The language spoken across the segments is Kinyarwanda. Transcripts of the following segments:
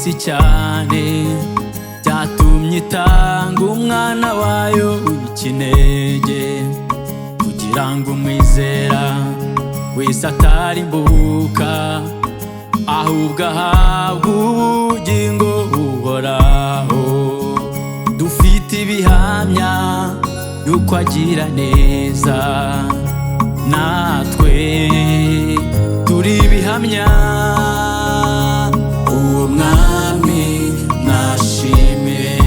isi cyane, byatumye itanga umwana wayo w'ikinege, kugira ngo umwizera wese atarimbuka, ahubwo ahabwe ubugingo buhoraho. Dufite ibihamya yuko agira neza, natwe turi ibihamya. Uwo mwami nashimire,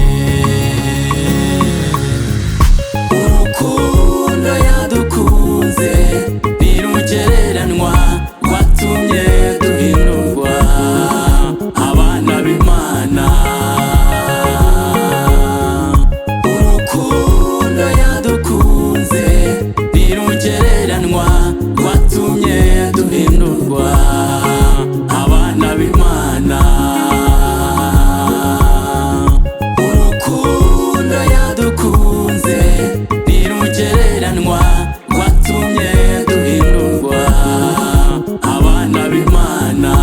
urukundo yadukunze ntirugereranywa, rwatumye duhindurwa abana b'Imana. Urukundo yadukunze ntirugereranywa, rwatumye duhindurwa abana b'Imana. Urukundo yadukunze ntirugereranywa, rwatumye duhindurwa abana b'Imana.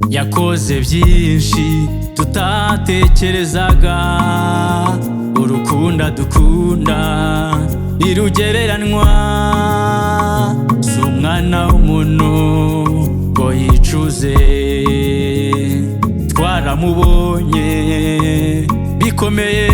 Yakoze byinshi tutatekerezaga, urukundo dukunda ntirugereranywa. Si umwana w'umuntu ngo yicuze, twaramubonye bikomeye